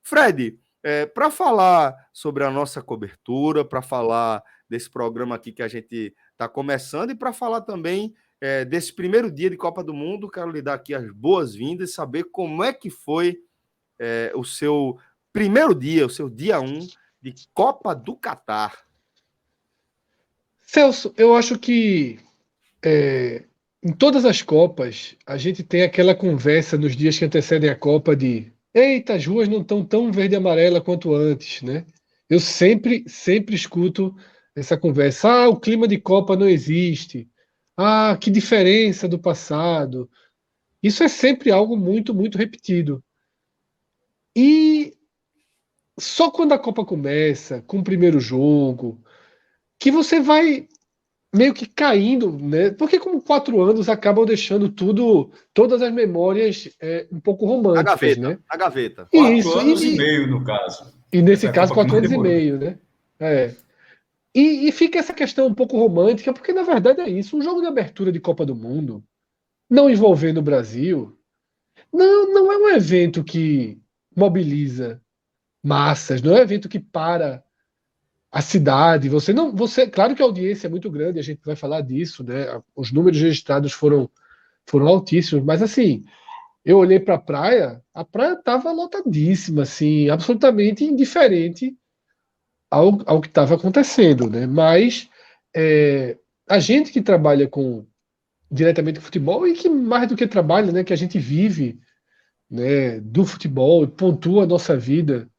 Fred, para falar sobre a nossa cobertura, para falar desse programa aqui que a gente está começando e para falar também desse primeiro dia de Copa do Mundo, quero lhe dar aqui as boas-vindas e saber como é que foi o seu primeiro dia, o seu dia 1 de Copa do Catar. Celso, eu acho que em todas as Copas a gente tem aquela conversa nos dias que antecedem a Copa de eita, as ruas não estão tão verde e amarela quanto antes, né? Eu sempre escuto essa conversa. Ah, o clima de Copa não existe. Ah, que diferença do passado. Isso é sempre algo muito repetido. E só quando a Copa começa, com o primeiro jogo, que você vai meio que caindo, né? Porque como 4 anos acabam deixando todas as memórias um pouco Na românticas, gaveta, né? na gaveta. Quatro Isso, anos e meio, no caso. e nesse Essa é a caso, Copa que quatro mais anos e demorou. meio, né? É. E fica essa questão um pouco romântica, porque na verdade é isso. Um jogo de abertura de Copa do Mundo, não envolvendo o Brasil, não é um evento que mobiliza massas, não é um evento que para a cidade. Claro que a audiência é muito grande, a gente vai falar disso, né? Os números registrados foram altíssimos, mas assim, eu olhei para a praia estava lotadíssima, assim, absolutamente indiferente ao que estava acontecendo, né? Mas a gente que trabalha diretamente com futebol e que mais do que trabalha, né? Que a gente vive, né? Do futebol, pontua a nossa vida,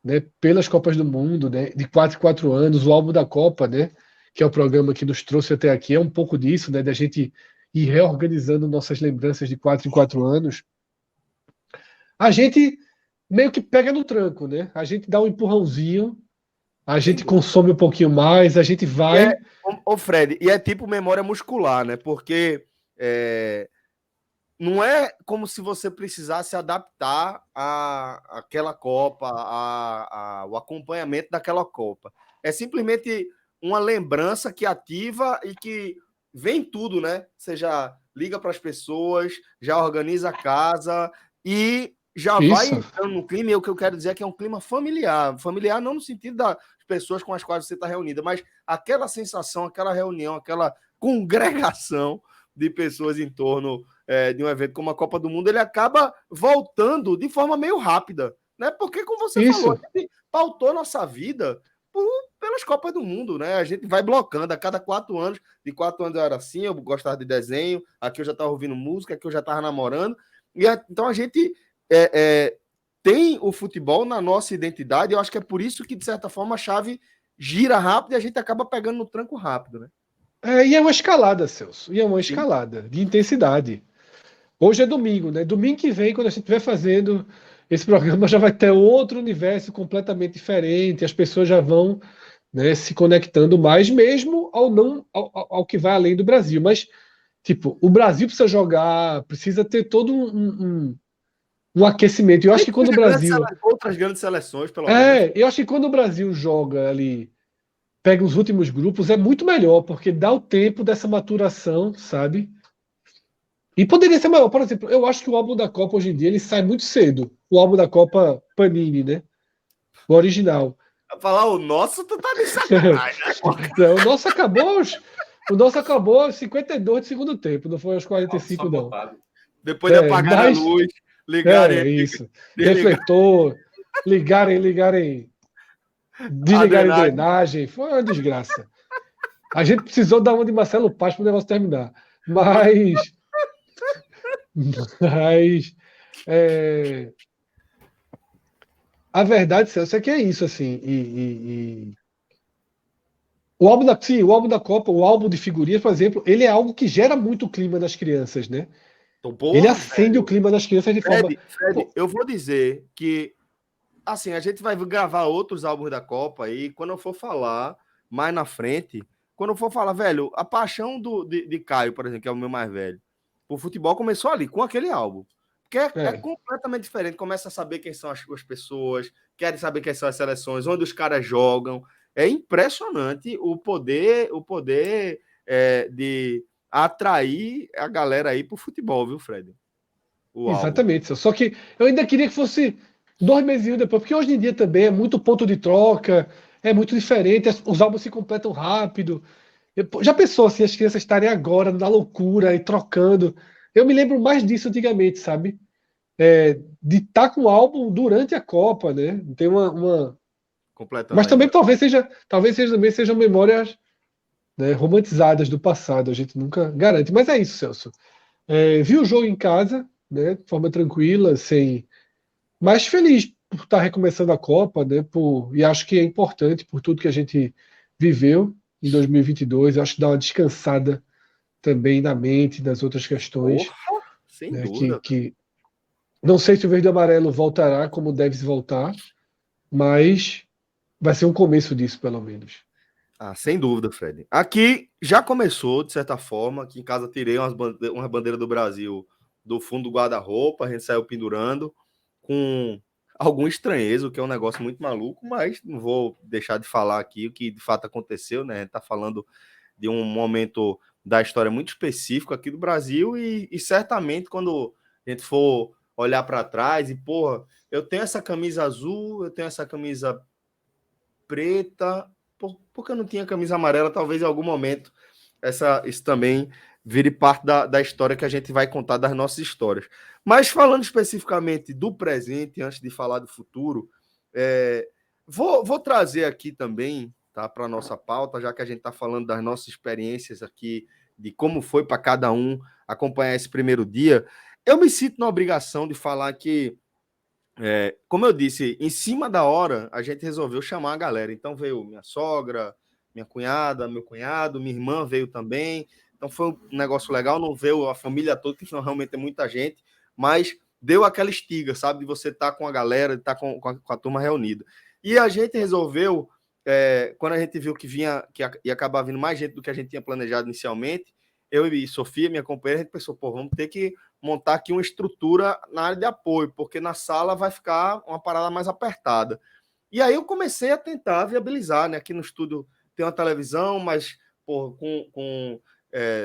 né? Pelas Copas do Mundo, né? De 4 em 4 anos, o álbum da Copa, né? Que é o programa que nos trouxe até aqui, é um pouco disso, né? Da gente ir reorganizando nossas lembranças de 4 em 4 anos. A gente meio que pega no tranco, né? A gente dá um empurrãozinho, a Sem gente dúvida. consome um pouquinho mais, a gente E vai. Fred, e é tipo memória muscular, né? Porque não é como se você precisasse adaptar aquela Copa, o acompanhamento daquela Copa. É simplesmente uma lembrança que ativa e que vem tudo, né? Você já liga para as pessoas, já organiza a casa e já vai Isso, entrando no clima. E o que eu quero dizer é que é um clima familiar. Familiar não no sentido das pessoas com as quais você está reunida, mas aquela sensação, aquela reunião, aquela congregação de pessoas em torno de um evento como a Copa do Mundo, ele acaba voltando de forma meio rápida, né? Porque, como você falou, isso. a gente pautou nossa vida pelas Copas do Mundo, né? A gente vai blocando a cada 4 anos. De 4 anos eu era assim, eu gostava de desenho, aqui eu já estava ouvindo música, aqui eu já estava namorando. Então a gente tem o futebol na nossa identidade. Eu acho que é por isso que, de certa forma, a chave gira rápido e a gente acaba pegando no tranco rápido, né? E é uma escalada, Celso. E é uma Sim. escalada de intensidade. Hoje é domingo, né? Domingo que vem, quando a gente estiver fazendo esse programa, já vai ter outro universo completamente diferente. As pessoas já vão, né, se conectando mais, mesmo ao não ao que vai além do Brasil. Mas, tipo, o Brasil precisa jogar, precisa ter todo um aquecimento. Eu acho Nem que que quando o seja Brasil. outras grandes seleções, pelo menos. Eu acho que quando o Brasil joga ali, pega os últimos grupos, é muito melhor, porque dá o tempo dessa maturação, sabe? E poderia ser maior. Por exemplo, eu acho que o álbum da Copa hoje em dia ele sai muito cedo. O álbum da Copa Panini, né? O original. Pra falar o nosso, tu tá de sacanagem, né? Não, o nosso acabou aos 52 de segundo tempo, não foi aos Alto 45, não. sabotado. Depois de apagar a Mas luz, ligarem, isso. desligar Refletor, a desligarem drenagem. drenagem, foi uma desgraça. A gente precisou dar uma de Marcelo Paz para o negócio terminar. Mas é, a verdade, Celso, é que é isso, assim. O álbum da Copa, o álbum de figurinhas, por exemplo, ele é algo que gera muito clima nas crianças, né? Então, Ele porra, acende o velho. clima das crianças de forma. Fred, Pô, eu vou dizer que, assim, a gente vai gravar outros álbuns da Copa e quando eu for falar mais na frente, quando eu for falar, velho, a paixão de Caio, por exemplo, que é o meu mais velho, o futebol começou ali, com aquele álbum. Porque é é, completamente diferente. Começa a saber quem são as pessoas, querem saber quem são as seleções, onde os caras jogam. É impressionante o poder de atrair a galera aí pro futebol, viu, Fred? O álbum. exatamente. Celso. Só que eu ainda queria que fosse 2 meses depois, porque hoje em dia também é muito ponto de troca, é muito diferente, os álbuns se completam rápido. Já pensou assim, as crianças estarem agora na loucura e trocando? Eu me lembro mais disso antigamente, sabe? De estar com o álbum durante a Copa, né? Tem Completando Mas aí, também né? talvez também sejam memórias, né, romantizadas do passado, a gente nunca garante. Mas é isso, Celso. Vi o jogo em casa, né, de forma tranquila, sem, mas feliz por estar recomeçando a Copa, né, e acho que é importante por tudo que a gente viveu em 2022. Acho que dá uma descansada também na mente, das outras questões, Porra, sem né, dúvida. que não sei se o verde e amarelo voltará como deve se voltar, mas vai ser um começo disso, pelo menos. Ah, sem dúvida, Fred. Aqui já começou, de certa forma. Aqui em casa tirei uma bandeira do Brasil do fundo do guarda-roupa, a gente saiu pendurando com algum estranheza, o que é um negócio muito maluco, mas não vou deixar de falar aqui o que de fato aconteceu, né? A gente tá falando de um momento da história muito específico aqui do Brasil e certamente quando a gente for olhar para trás e, porra, eu tenho essa camisa azul, eu tenho essa camisa preta, porque eu não tinha camisa amarela, talvez em algum momento isso também vire parte da história que a gente vai contar das nossas histórias. Mas falando especificamente do presente, antes de falar do futuro, vou trazer aqui também, tá, para a nossa pauta, já que a gente está falando das nossas experiências aqui, de como foi para cada um acompanhar esse primeiro dia. Eu me sinto na obrigação de falar que como eu disse, em cima da hora, a gente resolveu chamar a galera. Então veio minha sogra, minha cunhada, meu cunhado, minha irmã veio também. Então foi um negócio legal, não veio a família toda, que realmente é muita gente, mas deu aquela estiga, sabe? De você estar com a galera, de estar com a turma reunida. E a gente resolveu, quando a gente viu que ia acabar vindo mais gente do que a gente tinha planejado inicialmente, eu e Sofia, minha companheira, a gente pensou, pô, vamos ter que montar aqui uma estrutura na área de apoio, porque na sala vai ficar uma parada mais apertada. E aí eu comecei a tentar viabilizar, né? Aqui no estúdio tem uma televisão, mas pô, com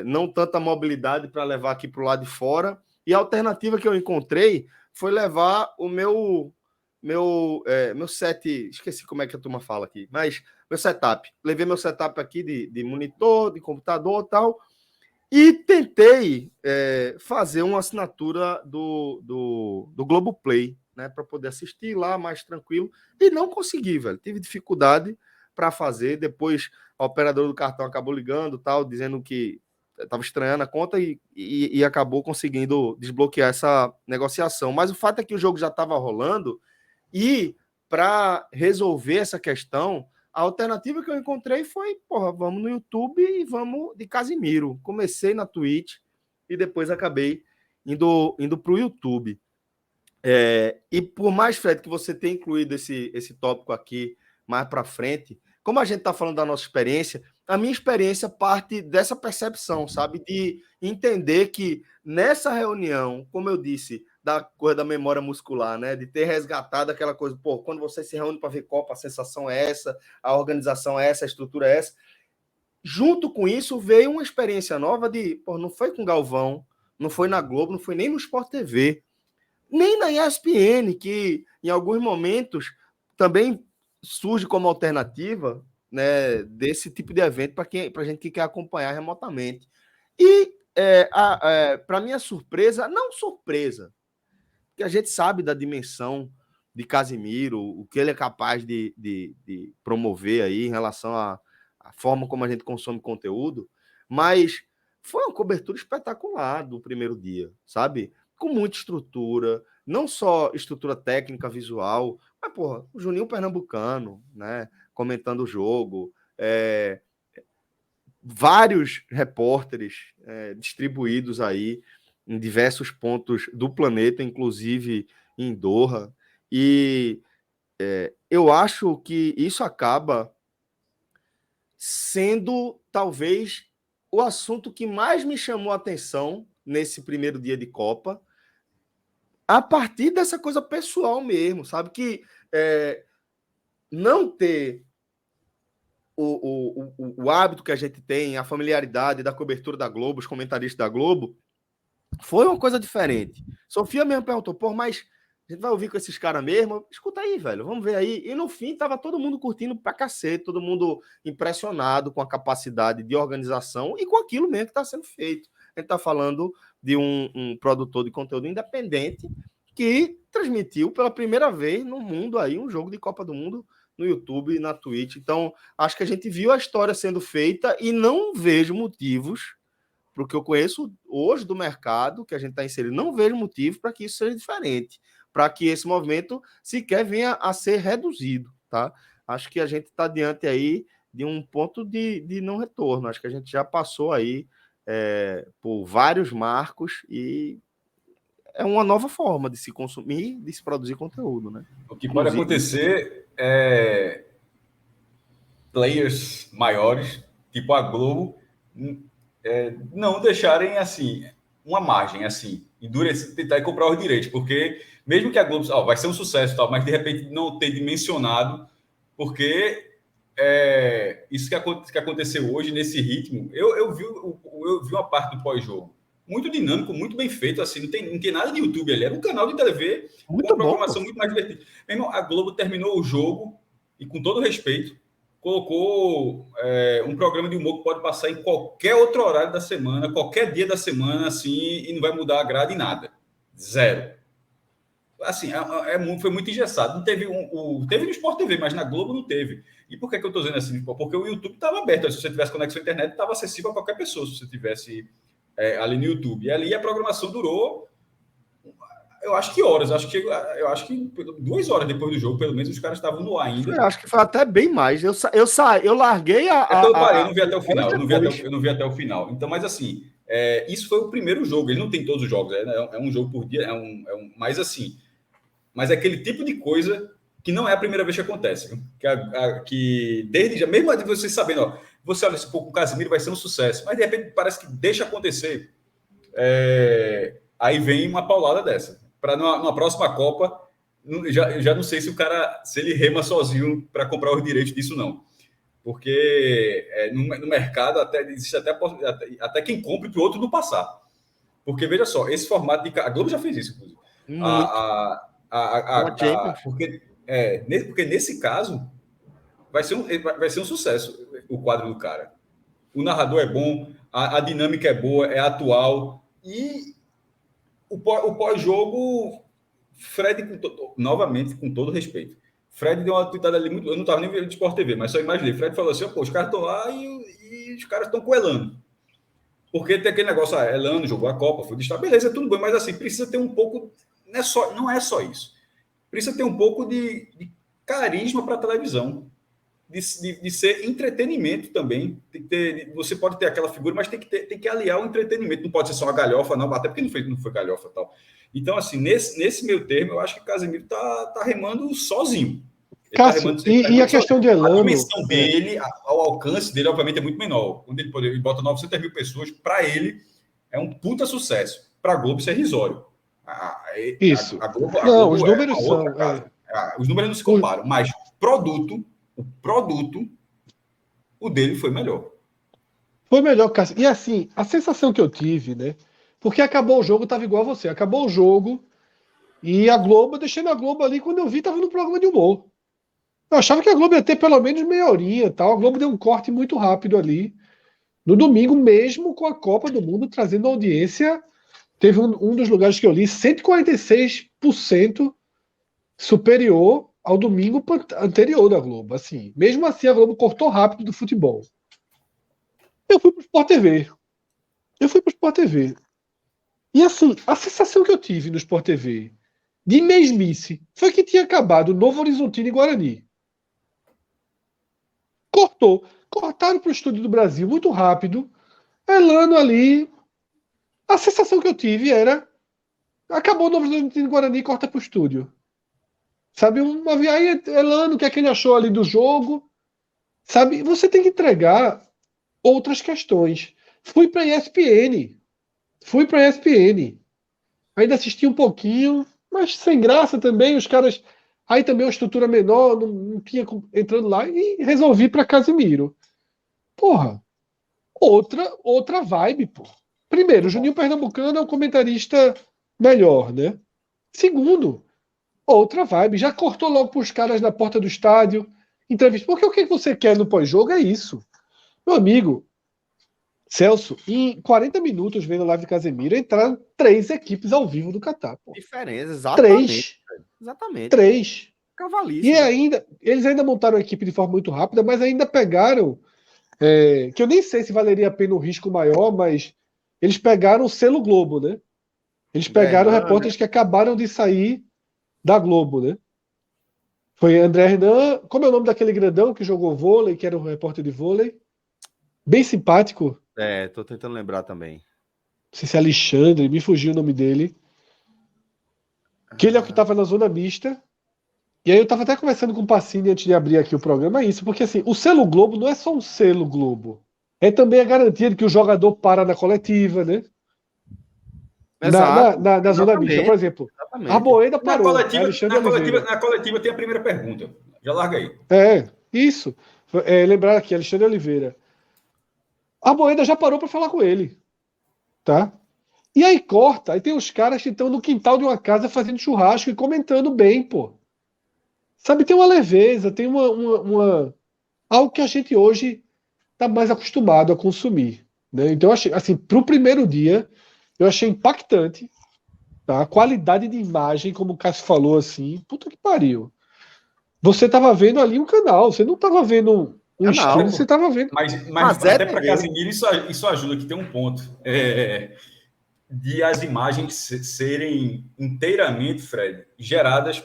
não tanta mobilidade para levar aqui para o lado de fora. E a alternativa que eu encontrei foi levar o meu set, esqueci como é que a turma fala aqui, mas meu setup. Levei meu setup aqui de monitor, de computador e tal, e tentei fazer uma assinatura do Globoplay, né, para poder assistir lá mais tranquilo, e não consegui, velho. Tive dificuldade para fazer. Depois a operadora do cartão acabou ligando, tal, dizendo que estava estranhando a conta e acabou conseguindo desbloquear essa negociação. Mas o fato é que o jogo já estava rolando e para resolver essa questão, a alternativa que eu encontrei foi, porra, vamos no YouTube e vamos de Casimiro. Comecei na Twitch e depois acabei indo para o YouTube. E por mais, Fred, que você tenha incluído esse tópico aqui mais para frente, como a gente está falando da nossa experiência, a minha experiência parte dessa percepção, sabe? De entender que nessa reunião, como eu disse, da coisa da memória muscular, né? De ter resgatado aquela coisa, pô, quando você se reúne para ver Copa, a sensação é essa, a organização é essa, a estrutura é essa. Junto com isso, veio uma experiência nova de, pô, não foi com Galvão, não foi na Globo, não foi nem no Sport TV, nem na ESPN, que em alguns momentos também surge como alternativa, né, desse tipo de evento para a gente que quer acompanhar remotamente. E, para minha surpresa, não surpresa, porque a gente sabe da dimensão de Casimiro, o que ele é capaz de promover aí em relação à forma como a gente consome conteúdo, mas foi uma cobertura espetacular do primeiro dia, sabe? Com muita estrutura, não só estrutura técnica, visual, mas, porra, o Juninho Pernambucano, né? Comentando o jogo, vários repórteres distribuídos aí em diversos pontos do planeta, inclusive em Doha. E eu acho que isso acaba sendo talvez o assunto que mais me chamou a atenção nesse primeiro dia de Copa, a partir dessa coisa pessoal mesmo, sabe? Que não ter o hábito que a gente tem, a familiaridade da cobertura da Globo, os comentaristas da Globo, foi uma coisa diferente. Sofia mesmo perguntou, pô, mas A gente vai ouvir com esses caras mesmo. Escuta aí, velho. Vamos ver aí. E no fim, tava todo mundo curtindo pra cacete, todo mundo impressionado com a capacidade de organização e com aquilo mesmo que está sendo feito. A gente está falando de um produtor de conteúdo independente que transmitiu pela primeira vez no mundo aí um jogo de Copa do Mundo no YouTube e na Twitch. Então, acho que a gente viu a história sendo feita e não vejo motivos, porque eu conheço hoje do mercado que a gente está inserido, não vejo motivo para que isso seja diferente, para que esse movimento sequer venha a ser reduzido, tá? Acho que a gente está diante aí de um ponto de não retorno. Acho que a gente já passou aí por vários marcos e é uma nova forma de se consumir, de se produzir conteúdo, né? O que pode acontecer é players maiores, tipo a Globo, não deixarem assim uma margem assim, endurecer, tentar comprar os direitos, porque mesmo que a Globo vai ser um sucesso, tal, mas de repente não ter dimensionado, porque isso que aconteceu hoje nesse ritmo, eu vi uma parte do pós-jogo muito dinâmico, muito bem feito, assim, não tem nada de YouTube ali, era um canal de TV muito com uma programação muito mais divertida. Mesmo a Globo terminou o jogo e, com todo respeito, colocou um programa de humor que pode passar em qualquer outro horário da semana, qualquer dia da semana, assim, e não vai mudar a grade em nada. Zero. Assim, foi muito engessado. Não teve teve no Sport TV, mas na Globo não teve. E por que eu estou dizendo assim? Porque o YouTube estava aberto. Se você tivesse conexão à internet, estava acessível a qualquer pessoa, se você tivesse ali no YouTube. E ali a programação durou, eu acho que horas. Eu acho que 2 horas depois do jogo, pelo menos, os caras estavam no ar ainda. Eu acho que foi até bem mais. Eu larguei eu não vi até o final. Eu não vi até o final. Então, mas assim, isso foi o primeiro jogo. Ele não tem todos os jogos, é um jogo por dia, mas assim, mas é aquele tipo de coisa que não é a primeira vez que acontece. Que desde já, mesmo de você sabendo, você olha, com o Casemiro vai ser um sucesso, mas de repente parece que deixa acontecer. Aí vem uma paulada dessa. Para numa próxima Copa, já não sei se se ele rema sozinho para comprar os direitos disso, não. Porque no mercado existe até quem compre para o outro não passar. Porque, veja só, esse formato de... A Globo já fez isso, inclusive. Porque nesse caso vai ser um sucesso o quadro do cara. O narrador é bom, a dinâmica é boa, é atual. E o pós-jogo, Fred, novamente, com todo respeito, Fred deu uma tweetada ali muito... Eu não estava nem vendo de Sport TV, mas só imaginei. Fred falou assim, os caras estão lá e os caras estão com Elano. Porque tem aquele negócio, Elano jogou a Copa, foi destaque, beleza, tudo bem, mas assim, precisa ter um pouco... Não é só isso. Precisa ter um pouco de carisma para a televisão. De ser entretenimento também. Você pode ter aquela figura, mas tem que aliar o entretenimento. Não pode ser só uma galhofa, não, até porque não foi galhofa e tal. Então, assim, nesse meio termo, eu acho que o Casemiro tá remando sozinho. Cássio, e a questão de Elano... A dimensão dele, o alcance dele, obviamente, é muito menor. Quando ele bota 900 mil pessoas, para ele, é um puta sucesso. Para a Globo, isso é irrisório. Isso. A Globo os números são... Os números não se comparam, mas o produto, o dele foi melhor. Foi melhor, Cássio. E assim, a sensação que eu tive, né? Porque acabou o jogo, tava igual a você. Acabou o jogo e a Globo, deixando a Globo ali, quando eu vi, tava no programa de humor. Eu achava que a Globo ia ter pelo menos meia horinha e tal. A Globo deu um corte muito rápido ali. No domingo, mesmo com a Copa do Mundo trazendo audiência, teve um dos lugares que eu li, 146% superior ao domingo anterior da Globo. Assim, mesmo assim, a Globo cortou rápido do futebol. Eu fui pro Sport TV. E assim, a sensação que eu tive no Sport TV de mesmice foi que tinha acabado o Novo Horizontino e Guarani. Cortaram pro estúdio do Brasil muito rápido. Elano ali. A sensação que eu tive era: acabou o Novo Horizontino e Guarani, corta pro estúdio. Sabe, aí Elano, o que é que ele achou ali do jogo? Sabe, você tem que entregar outras questões. Fui para ESPN. Ainda assisti um pouquinho, mas sem graça também. Os caras. Aí também uma estrutura menor, não tinha entrando lá e resolvi para Casimiro. Porra, outra vibe, pô. Primeiro, o Juninho Pernambucano é um comentarista melhor, né? Segundo, outra vibe. Já cortou logo pros caras na porta do estádio, entrevista. Porque o que você quer no pós-jogo é isso. Meu amigo, Celso, em 40 minutos vendo a live de Casemiro, entraram 3 equipes ao vivo do Catar. Pô. Diferença, exatamente. 3. Exatamente. 3. Cavalice. E ainda, eles ainda montaram a equipe de forma muito rápida, mas ainda pegaram, que eu nem sei se valeria a pena um risco maior, mas eles pegaram o selo Globo, né? Eles pegaram repórteres que acabaram de sair da Globo, né? Foi André Hernan, como é o nome daquele grandão que jogou vôlei, que era o repórter de vôlei? Bem simpático. Tô tentando lembrar também. Não sei se é Alexandre, me fugiu o nome dele. Que ele é o que estava na zona mista. E aí eu estava até conversando com o Pacini antes de abrir aqui o programa, é isso, porque assim, o selo Globo não é só um selo Globo. É também a garantia de que o jogador para na coletiva, né? Exato. Na zona mista, por exemplo. Exatamente. Arboleda parou. Na coletiva tem a primeira pergunta. Já larga aí. Isso. Lembrar aqui, Alexandre Oliveira. Arboleda já parou para falar com ele. Tá? E aí corta, aí tem os caras que estão no quintal de uma casa fazendo churrasco e comentando bem, pô. Sabe, tem uma leveza, tem algo que a gente hoje está mais acostumado a consumir, né? Então, eu achei, assim, para o primeiro dia, eu achei impactante, tá? A qualidade de imagem, como o Cássio falou, assim, puta que pariu. Você estava vendo ali um canal, você não estava vendo um stream, você estava vendo. Mas até para Casemiro isso ajuda, que tem um ponto. De as imagens serem inteiramente, Fred, geradas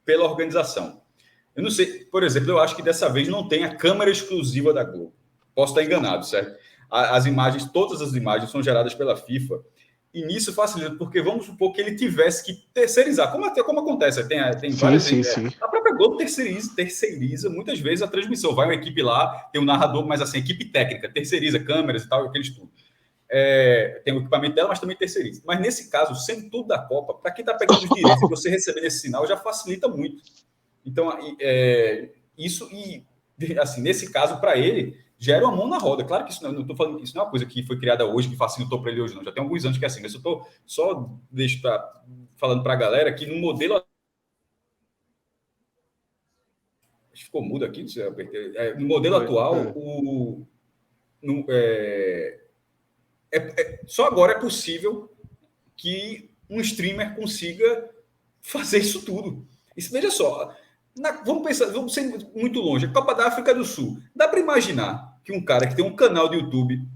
pela organização. Eu não sei, por exemplo, eu acho que dessa vez não tem a câmera exclusiva da Globo. Posso estar enganado, certo? As imagens, todas as imagens são geradas pela FIFA, e nisso facilita, porque vamos supor que ele tivesse que terceirizar, como acontece, tem várias... Sim. A própria Globo terceiriza muitas vezes a transmissão. Vai uma equipe lá, tem um narrador, mas assim, equipe técnica, terceiriza câmeras e tal, aquele estudo. Tem o equipamento dela, mas também terceiriza. Mas nesse caso, sendo tudo da Copa, para quem está pegando os direitos e você receber esse sinal, já facilita muito. Então, isso, e assim, nesse caso, para ele, gera uma mão na roda. Claro que isso não estou falando, isso não é uma coisa que foi criada hoje, que facilitou para ele hoje, não. Já tem alguns anos que é assim, mas eu estou só falando para a galera que no modelo. Acho que ficou mudo aqui, não sei, apertei. No modelo atual, só agora é possível que um streamer consiga fazer isso tudo. Veja só, vamos ser muito longe. A Copa da África do Sul. Dá para imaginar que um cara que tem um canal de YouTube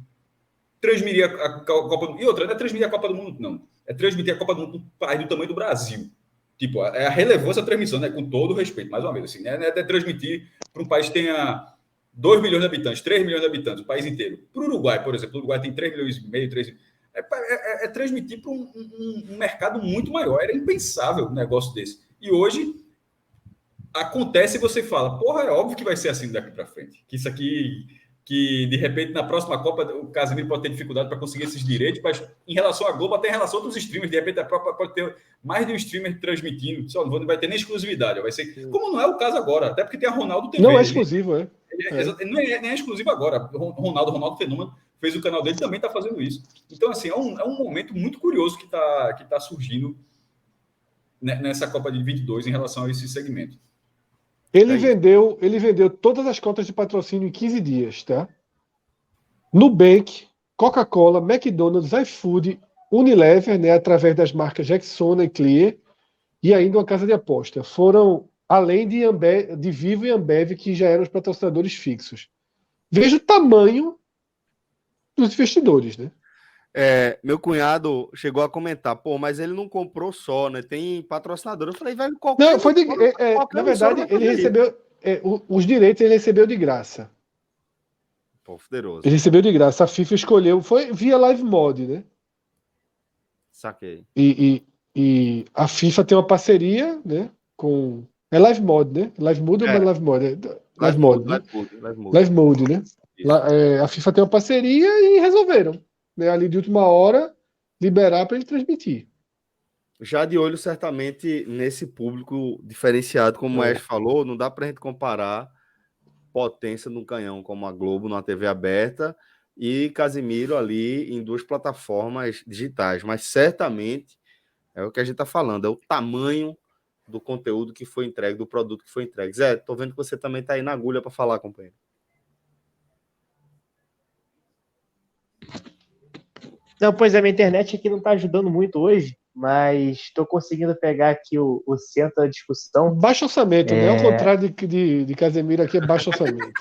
transmitir a Copa do Mundo. E outra, não é transmitir a Copa do Mundo, não. É transmitir a Copa do Mundo para um país do tamanho do Brasil. Tipo, é a relevância da transmissão, né? Com todo o respeito, mais uma vez. Assim, né? Não é transmitir para um país que tenha 2 milhões de habitantes, 3 milhões de habitantes, o país inteiro. Para o Uruguai, por exemplo, o Uruguai tem 3 milhões e meio, 3 é transmitir para um mercado muito maior. Era impensável um negócio desse. E hoje acontece e você fala, porra, é óbvio que vai ser assim daqui para frente. Que isso aqui, que de repente na próxima Copa o Casemiro pode ter dificuldade para conseguir esses direitos, mas em relação à Globo, até em relação a outros streamers, de repente a própria pode ter mais de um streamer transmitindo, só não vai ter nem exclusividade, vai ser, como não é o caso agora, até porque tem a Ronaldo TV. Não é exclusivo, Não é exclusivo agora. Ronaldo Fenômeno fez o canal dele, também está fazendo isso. Então, assim, é um momento muito curioso que tá surgindo nessa Copa de 22 em relação a esse segmento. Ele vendeu todas as cotas de patrocínio em 15 dias, tá? Nubank, Coca-Cola, McDonald's, iFood, Unilever, né, através das marcas Rexona e Clear, e ainda uma casa de aposta. Foram além de Vivo e Ambev, que já eram os patrocinadores fixos. Veja o tamanho dos investidores, né? Meu cunhado chegou a comentar, mas ele não comprou só, né? Tem patrocinador. Eu falei, velho, Não, foi na verdade, ele recebeu os direitos, ele recebeu de graça. Poderoso. Ele recebeu de graça. A FIFA escolheu, foi via Live Mode, né? Saquei. E a FIFA tem uma parceria, né? Com Live Mode, né? Live Mode ou Live Mode? Live Mode, né? Live Mode, né? A FIFA tem uma parceria e resolveram, né? Ali de última hora liberar para ele transmitir. Já de olho certamente nesse público diferenciado, como o Maestro falou, não dá para a gente comparar potência no canhão como a Globo na TV aberta e Casemiro ali em 2 plataformas digitais, mas certamente é o que a gente está falando, é o tamanho do conteúdo que foi entregue, do produto que foi entregue. Zé, tô vendo que você também tá aí na agulha para falar, companheiro. Não, pois é, minha internet aqui não está ajudando muito hoje, mas estou conseguindo pegar aqui o centro da discussão. Baixo orçamento, né? Ao contrário de Casemiro, aqui é baixo orçamento.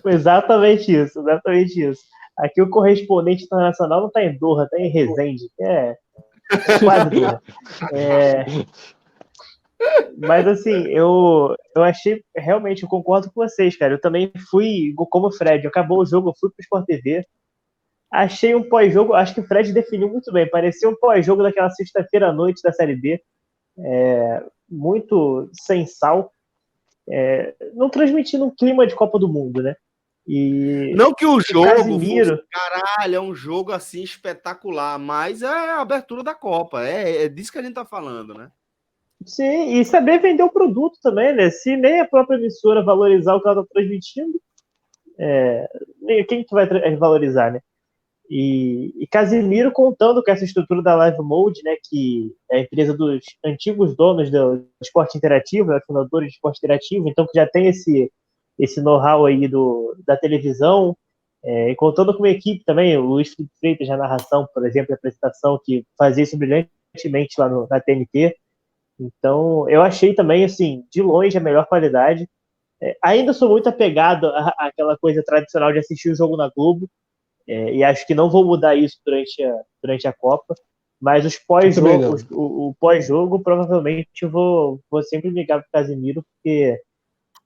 Exatamente isso, exatamente isso. Aqui o correspondente internacional não está em Doha, está em Resende, que é quase Doha. Mas assim, eu achei, realmente, eu concordo com vocês, cara. Eu também fui, como o Fred, acabou o jogo, eu fui pro Sport TV. Achei um pós-jogo, acho que o Fred definiu muito bem. Parecia um pós-jogo daquela sexta-feira à noite da Série B. Muito sem sal. Não transmitindo um clima de Copa do Mundo, né? E não que o jogo Casemiro... fosse, caralho, é um jogo assim espetacular, mas é a abertura da Copa. É disso que a gente tá falando, né? Sim, e saber vender o produto também, né? Se nem a própria emissora valorizar o que ela tá transmitindo, quem que vai valorizar, né? E Casemiro contando com essa estrutura da Live Mode, né, que é a empresa dos antigos donos do esporte interativo, né, fundadores do esporte interativo, então que já tem esse know-how aí da televisão, e contando com uma equipe também, o Luiz Felipe Freitas na narração, por exemplo, a apresentação, que fazia isso brilhantemente lá na TNT. Então, eu achei também, assim, de longe a melhor qualidade. Ainda sou muito apegado àquela coisa tradicional de assistir o jogo na Globo, e acho que não vou mudar isso durante a Copa, mas o pós-jogo provavelmente eu vou sempre ligar para o Casemiro, porque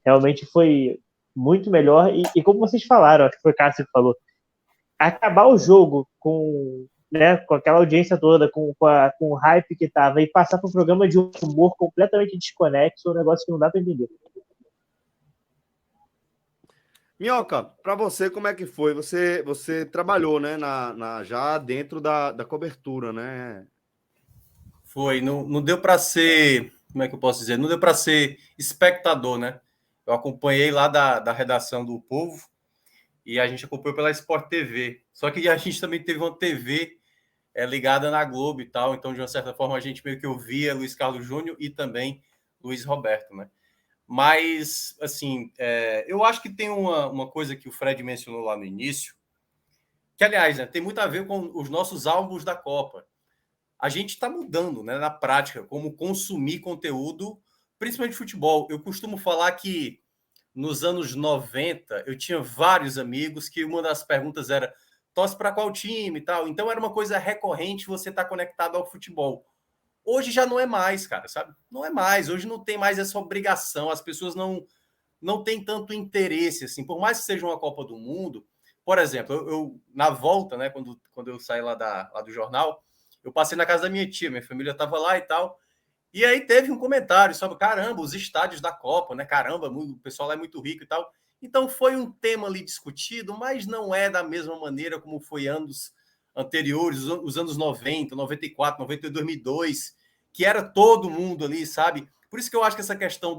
realmente foi muito melhor, e como vocês falaram, acho que foi o Cássio que falou, acabar o jogo com aquela audiência toda, com o hype que tava, e passar para um programa de humor completamente desconexo, é um negócio que não dá para entender. Minhoca, para você, como é que foi? Você trabalhou, né, já dentro da cobertura, né? Foi, não deu para ser, como é que eu posso dizer? Não deu para ser espectador, né? Eu acompanhei lá da redação do Povo e a gente acompanhou pela Sport TV. Só que a gente também teve uma TV ligada na Globo e tal, então de uma certa forma a gente meio que ouvia Luiz Carlos Júnior e também Luiz Roberto, né? Mas, assim, eu acho que tem uma coisa que o Fred mencionou lá no início, que, aliás, né, tem muito a ver com os nossos álbuns da Copa. A gente está mudando, né, na prática, como consumir conteúdo, principalmente futebol. Eu costumo falar que nos anos 90 eu tinha vários amigos que uma das perguntas era torce para qual time e tal. Então era uma coisa recorrente você estar conectado ao futebol. Hoje já não é mais, cara, sabe? Não é mais. Hoje não tem mais essa obrigação. As pessoas não têm tanto interesse, assim. Por mais que seja uma Copa do Mundo, por exemplo, eu na volta, né, quando eu saí lá do jornal, eu passei na casa da minha tia, minha família estava lá e tal. E aí teve um comentário sobre, caramba, os estádios da Copa, né? Caramba, o pessoal lá é muito rico e tal. Então foi um tema ali discutido, mas não é da mesma maneira como foi anos anteriores, os anos 90, 94, 92, 2002, que era todo mundo ali, sabe? Por isso que eu acho que essa questão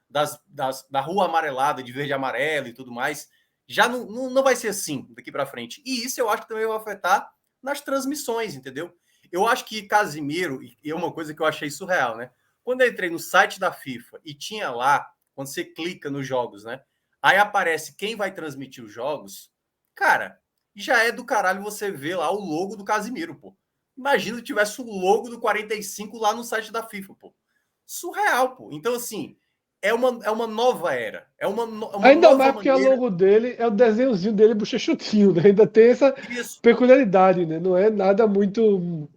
da rua amarelada, de verde e amarelo e tudo mais, já não vai ser assim daqui para frente. E isso eu acho que também vai afetar nas transmissões, entendeu? Eu acho que Casemiro, e é uma coisa que eu achei surreal, né? Quando eu entrei no site da FIFA e tinha lá, quando você clica nos jogos, né? Aí aparece quem vai transmitir os jogos. Cara, já é do caralho você ver lá o logo do Casemiro, pô. Imagina se tivesse o logo do 45 lá no site da FIFA, pô. Surreal, pô. Então, assim, é uma nova era. É uma Ainda nova mais porque o maneira. logo dele é o desenhozinho dele bochechutinho, né? Ainda tem essa Isso. peculiaridade, né? Não é nada muito.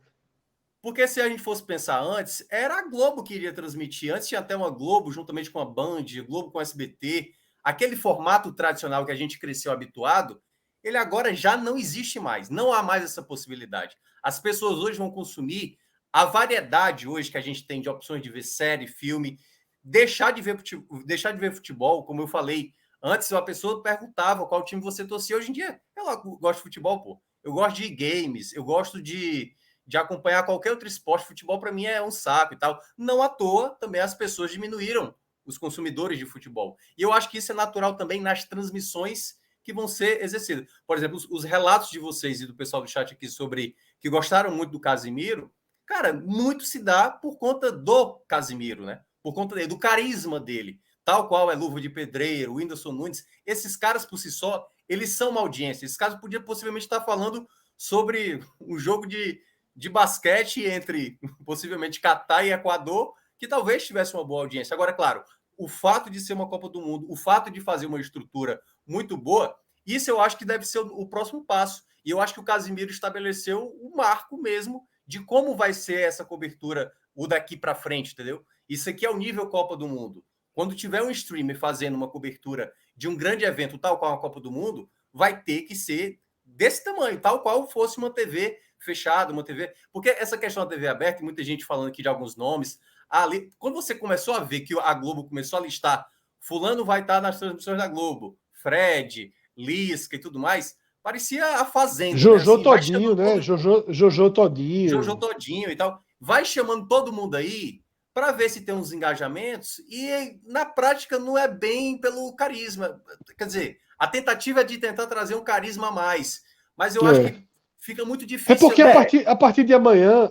Porque se a gente fosse pensar antes, era a Globo que iria transmitir. Antes tinha até uma Globo, juntamente com a Band, Globo com a SBT. Aquele formato tradicional que a gente cresceu habituado, ele agora já não existe mais. Não há mais essa possibilidade. As pessoas hoje vão consumir a variedade hoje que a gente tem de opções de ver série, filme, deixar de ver futebol, como eu falei. Antes a pessoa perguntava qual time você torcia. Hoje em dia, eu gosto de futebol, pô. Eu gosto de games, eu gosto de acompanhar qualquer outro esporte. Futebol, para mim, é um saco e tal. Não à toa, também as pessoas diminuíram os consumidores de futebol. E eu acho que isso é natural também nas transmissões que vão ser exercidas. Por exemplo, os relatos de vocês e do pessoal do chat aqui sobre que gostaram muito do Casemiro, Cara, muito se dá por conta do Casimiro, né? Por conta do carisma dele. Tal qual é Luva de Pedreiro, o Whindersson Nunes. Esses caras, por si só, eles são uma audiência. Esses caras podiam possivelmente estar falando sobre um jogo de basquete entre, possivelmente, Catar e Equador, que talvez tivesse uma boa audiência. Agora, claro, o fato de ser uma Copa do Mundo, o fato de fazer uma estrutura muito boa, isso eu acho que deve ser o próximo passo. E eu acho que o Casimiro estabeleceu o marco mesmo de como vai ser essa cobertura o daqui para frente, entendeu? Isso aqui é o nível Copa do Mundo. Quando tiver um streamer fazendo uma cobertura de um grande evento, tal qual a Copa do Mundo, vai ter que ser desse tamanho, tal qual fosse uma TV fechada, uma TV... Porque essa questão da TV aberta, e muita gente falando aqui de alguns nomes, ali, quando você começou a ver que a Globo começou a listar fulano vai estar nas transmissões da Globo, Fred, Lisca e tudo mais, parecia a Fazenda. Jojo né? Assim, Todinho, né? Jojo Todinho. Jojo Todinho e tal. Vai chamando todo mundo aí para ver se tem uns engajamentos e na prática não é bem pelo carisma. Quer dizer, a tentativa é de tentar trazer um carisma a mais, mas eu acho que fica muito difícil. É porque a partir de amanhã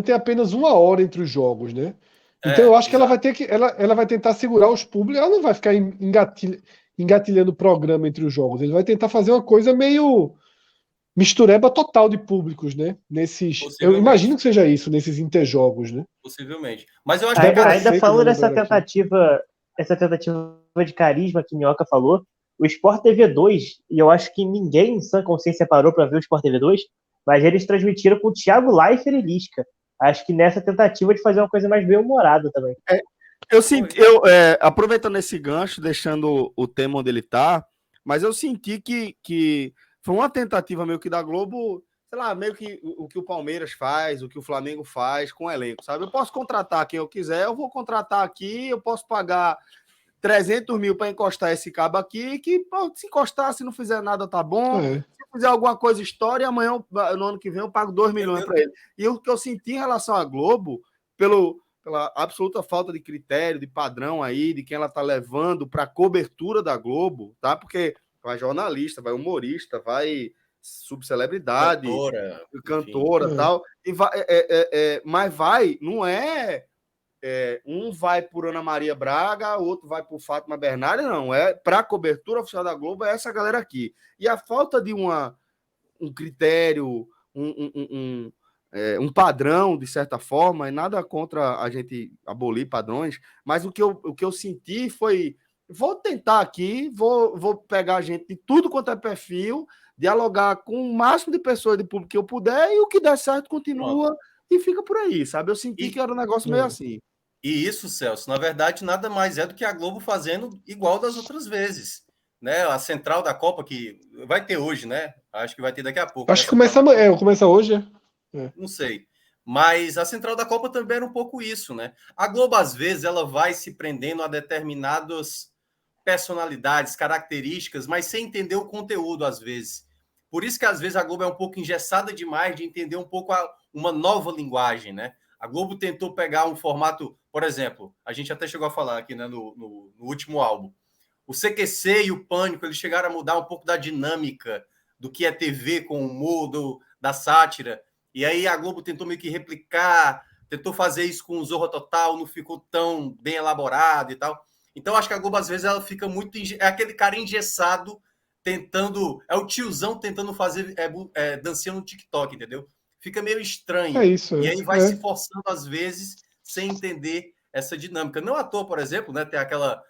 tem apenas 1 hora entre os jogos, né? Então eu acho que ela vai ter que ela vai tentar segurar os públicos, ela não vai ficar engatilhando o programa entre os jogos, ele vai tentar fazer uma coisa meio mistureba total de públicos, né? Eu imagino que seja isso, nesses interjogos, né? Possivelmente. Mas eu acho ainda falando dessa tentativa de carisma que Minhoca falou, o Sport TV 2, e eu acho que ninguém em sã consciência parou para ver o Sport TV 2, mas eles transmitiram com o Thiago Leifert e Lisca. Acho que nessa tentativa de fazer uma coisa mais bem-humorada também. Eu senti, aproveitando esse gancho, deixando o tema onde ele tá, mas eu senti que foi uma tentativa meio que da Globo, sei lá, meio que o que o Palmeiras faz, o que o Flamengo faz com o elenco, sabe? Eu posso contratar quem eu quiser, eu vou contratar aqui, eu posso pagar 300 mil para encostar esse cabo aqui, que se encostar, se não fizer nada, tá bom. Se fizer alguma coisa história, amanhã, no ano que vem, eu pago 2 milhões para ele. E o que eu senti em relação à Globo, pela absoluta falta de critério, de padrão aí, de quem ela tá levando para a cobertura da Globo, tá? Porque vai jornalista, vai humorista, vai subcelebridade, cantora tal, e vai, mas não é um vai por Ana Maria Braga, outro vai por Fátima Bernardes, não, é para a cobertura oficial da Globo, é essa galera aqui. E a falta de um critério, um padrão, de certa forma, e nada contra a gente abolir padrões, mas o que eu senti foi, vou tentar aqui, vou pegar a gente de tudo quanto é perfil, dialogar com o máximo de pessoas de público que eu puder, e o que der certo continua e fica por aí, sabe? Eu senti que era um negócio meio assim. E isso, Celso, na verdade, nada mais é do que a Globo fazendo igual das outras vezes. Né? A central da Copa, que vai ter hoje, né? Acho que vai ter daqui a pouco. Acho que começa hoje. Não sei. Mas a central da Copa também era um pouco isso, né? A Globo, às vezes, ela vai se prendendo a determinadas personalidades, características, mas sem entender o conteúdo, às vezes. Por isso que, às vezes, a Globo é um pouco engessada demais de entender um pouco uma nova linguagem, né? A Globo tentou pegar um formato, por exemplo, a gente até chegou a falar aqui, né, no último álbum. O CQC e o Pânico, eles chegaram a mudar um pouco da dinâmica do que é TV com o humor, da sátira. E aí a Globo tentou meio que replicar, tentou fazer isso com o Zorra Total, não ficou tão bem elaborado e tal. Então, acho que a Globo, às vezes, ela fica muito... É aquele cara engessado, tentando... É o tiozão tentando fazer dancinha no TikTok, entendeu? Fica meio estranho. É isso. E aí vai se forçando, às vezes, sem entender essa dinâmica. Não à toa, por exemplo, né, tem aquela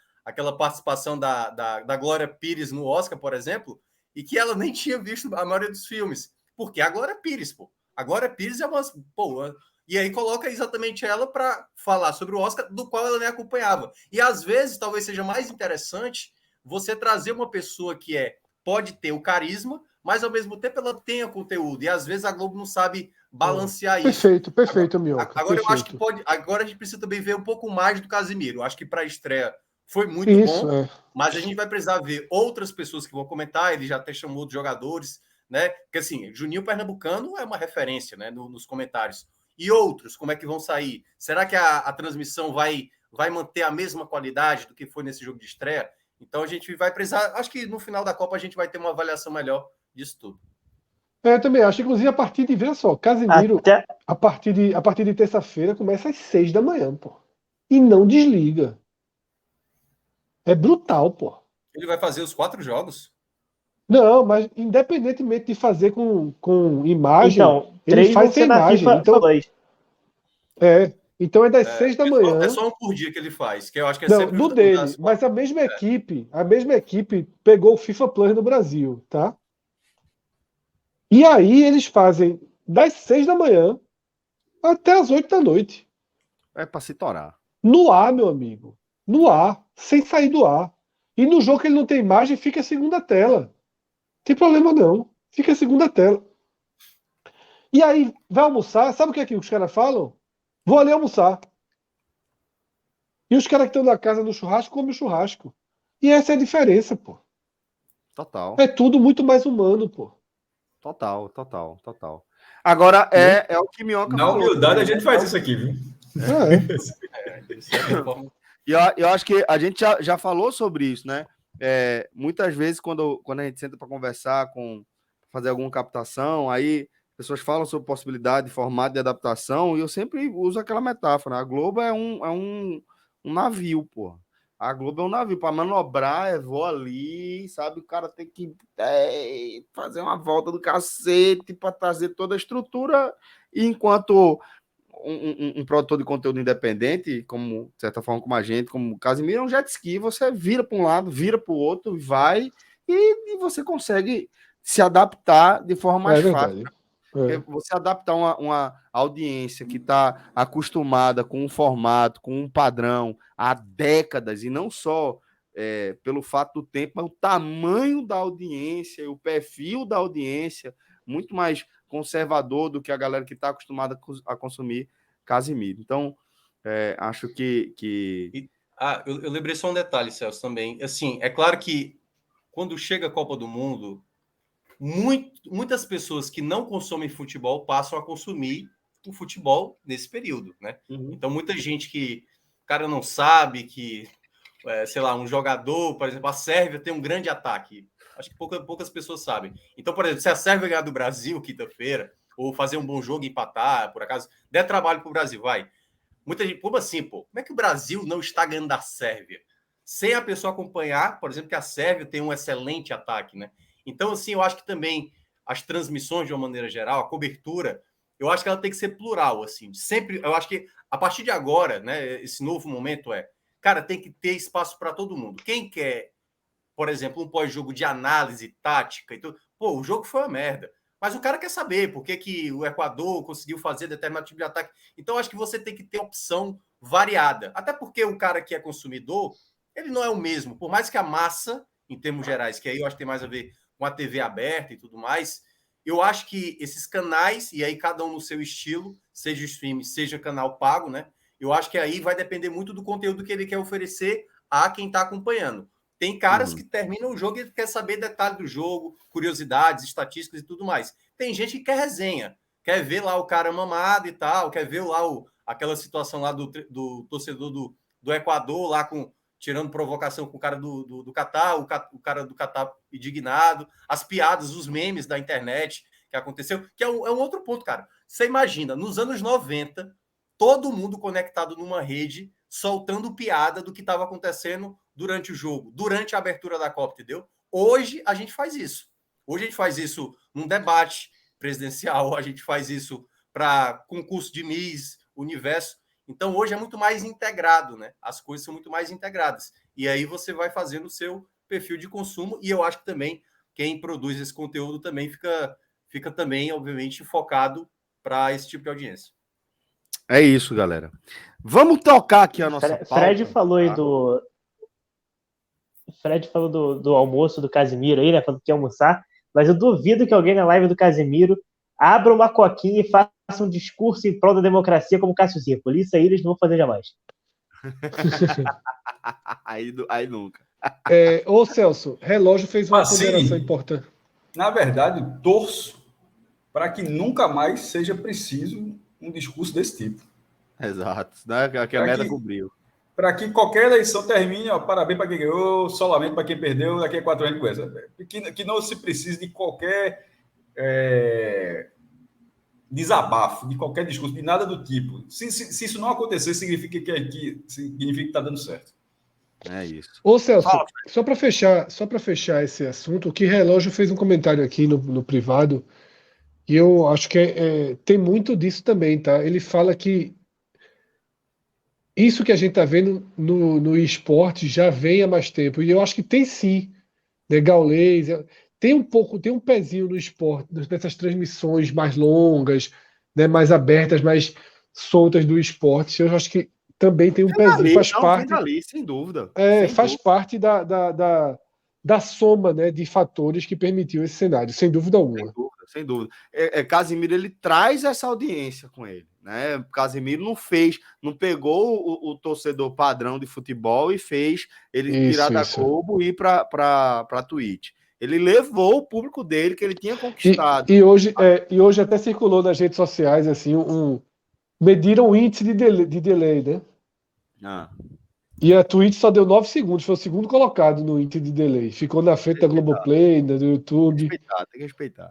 participação da Glória Pires no Oscar, por exemplo, e que ela nem tinha visto a maioria dos filmes. Porque a Glória Pires, pô. A Glória Pires é uma... Pô, e aí coloca exatamente ela para falar sobre o Oscar, do qual ela nem acompanhava. E às vezes, talvez seja mais interessante você trazer uma pessoa que pode ter o carisma, mas ao mesmo tempo ela tenha conteúdo. E às vezes a Globo não sabe balancear isso. Perfeito, Minhoca. Agora eu acho que pode. Agora a gente precisa também ver um pouco mais do Casimiro. Eu acho que para a estreia foi muito bom, mas a gente vai precisar ver outras pessoas que vão comentar. Ele já até chamou outros jogadores, né? Porque assim, Juninho Pernambucano é uma referência, né? Nos comentários. E outros, como é que vão sair? Será que a transmissão vai manter a mesma qualidade do que foi nesse jogo de estreia? Então a gente vai precisar. Acho que no final da Copa a gente vai ter uma avaliação melhor disso tudo. Eu também acho. Inclusive, a partir de, veja só, Casemiro, Até, a partir de terça-feira, começa às 6 da manhã, pô. E não desliga. É brutal, pô. Ele vai fazer os 4 jogos. Não, mas independentemente de fazer com imagem, então, ele 3 faz vão sem ser na imagem. FIFA Então, 2. então é das 6 da É manhã. só um por dia que ele faz, que eu acho que é Não, sempre do o dele. das Mas 4. a mesma equipe pegou o FIFA Plus no Brasil, tá? E aí eles fazem das 6 da manhã até as 8 da noite. É pra se torar. No ar, meu amigo. No ar, sem sair do ar. E no jogo que ele não tem imagem, fica a segunda tela. Não tem problema não. Fica a segunda tela. E aí, vai almoçar, sabe o que é que os caras falam? Vou ali almoçar. E os caras que estão na casa no churrasco, comem o churrasco. E essa é a diferença, pô. Total. É tudo muito mais humano, pô. Total. Agora, é o que Minhoca Na falou. humildade, também, a gente né? faz isso aqui, viu? De certa forma. E eu acho que a gente já falou sobre isso, né? Muitas vezes, quando a gente senta para conversar, fazer alguma captação, aí pessoas falam sobre possibilidade de formato de adaptação, e eu sempre uso aquela metáfora. A Globo é um navio, pô. A Globo é um navio. Para manobrar, vou ali, sabe? O cara tem que fazer uma volta do cacete para trazer toda a estrutura, e enquanto um produtor de conteúdo independente, como, de certa forma, como a gente, como o Casimiro, é um jet ski, você vira para um lado, vira para o outro, vai, e você consegue se adaptar de forma mais É fácil. verdade. Porque você adaptar uma audiência que está acostumada com um formato, com um padrão há décadas, e não só pelo fato do tempo, mas o tamanho da audiência, o perfil da audiência, muito mais conservador do que a galera que está acostumada a consumir Casimiro. Então, acho que. Eu lembrei só um detalhe, Celso, também. Assim, é claro que quando chega a Copa do Mundo, muitas pessoas que não consomem futebol passam a consumir o futebol nesse período, né? Uhum. Então, muita gente que o cara não sabe que, sei lá, um jogador, por exemplo, a Sérvia tem um grande ataque. Acho que poucas pessoas sabem. Então, por exemplo, se a Sérvia ganhar do Brasil quinta-feira, ou fazer um bom jogo e empatar, por acaso, der trabalho para o Brasil, vai. Muita gente, como assim, pô? Como é que o Brasil não está ganhando da Sérvia? Sem a pessoa acompanhar, por exemplo, que a Sérvia tem um excelente ataque, né? Então, assim, eu acho que também as transmissões, de uma maneira geral, a cobertura, eu acho que ela tem que ser plural, assim. Sempre, eu acho que a partir de agora, né, esse novo momento cara, tem que ter espaço para todo mundo. Quem quer, por exemplo, um pós-jogo de análise tática e tudo, pô, o jogo foi uma merda. Mas o cara quer saber por que o Equador conseguiu fazer determinado tipo de ataque. Então, acho que você tem que ter opção variada. Até porque o cara que é consumidor, ele não é o mesmo. Por mais que a massa, em termos gerais, que aí eu acho que tem mais a ver com a TV aberta e tudo mais, eu acho que esses canais, e aí cada um no seu estilo, seja stream, seja canal pago, né? Eu acho que aí vai depender muito do conteúdo que ele quer oferecer a quem está acompanhando. Tem caras que terminam o jogo e quer saber detalhe do jogo, curiosidades, estatísticas e tudo mais. Tem gente que quer resenha, quer ver lá o cara mamado e tal, quer ver lá aquela situação lá do torcedor do Equador, lá tirando provocação com o cara do Catar, o cara do Catar indignado, as piadas, os memes da internet que aconteceu, que é um outro ponto, cara. Você imagina, nos anos 90, todo mundo conectado numa rede, soltando piada do que estava acontecendo durante o jogo, durante a abertura da Copa, entendeu? Hoje a gente faz isso. Hoje a gente faz isso num debate presidencial, a gente faz isso para concurso de Miss, Universo. Então hoje é muito mais integrado, né? As coisas são muito mais integradas. E aí você vai fazendo o seu perfil de consumo, e eu acho que também quem produz esse conteúdo também fica também, obviamente, focado para esse tipo de audiência. É isso, galera. Vamos tocar aqui a nossa pauta. Fred falou aí Fred falou do almoço do Casimiro aí, né? Falando que ia almoçar, mas eu duvido que alguém na live do Casimiro abra uma coquinha e faça um discurso em prol da democracia como Cássio Zirpoli. Isso aí eles não vão fazer jamais. aí nunca. Ô Celso, relógio fez uma Assim, ponderação importante. Na verdade, torço para que nunca mais seja preciso um discurso desse tipo. Exato. Né? Que a meta cobriu. Para que qualquer eleição termine, parabéns para quem ganhou, só lamento para quem perdeu, daqui a 4 anos com essa. Que não se precise de qualquer desabafo, de qualquer discurso, de nada do tipo. Se isso não acontecer, significa que está dando certo. É isso. Ô, Celso, Fala, só para fechar esse assunto, o Que Relógio fez um comentário aqui no privado, e eu acho que tem muito disso também, tá? Ele fala que isso que a gente tá vendo no esporte já vem há mais tempo, e eu acho que tem sim, né? Gaules, tem um pezinho no esporte, nessas transmissões mais longas, né? Mais abertas, mais soltas do esporte, eu acho que também tem um vem pezinho, dali, faz não, vem parte. dali, sem dúvida. Sem Faz dúvida. parte da soma, né, de fatores que permitiu esse cenário, sem dúvida Sem alguma. dúvida, sem dúvida. Casimiro, ele traz essa audiência com ele, né? Casimiro não pegou o torcedor padrão de futebol e fez ele tirar da Isso. Globo e ir para Twitch. Ele levou o público dele que ele tinha conquistado. E hoje até circulou nas redes sociais assim mediram o índice de delay, né? Ah, E a Twitch só deu 9 segundos, foi o segundo colocado no índice de delay. Ficou na frente da Globoplay, do YouTube. tem que respeitar.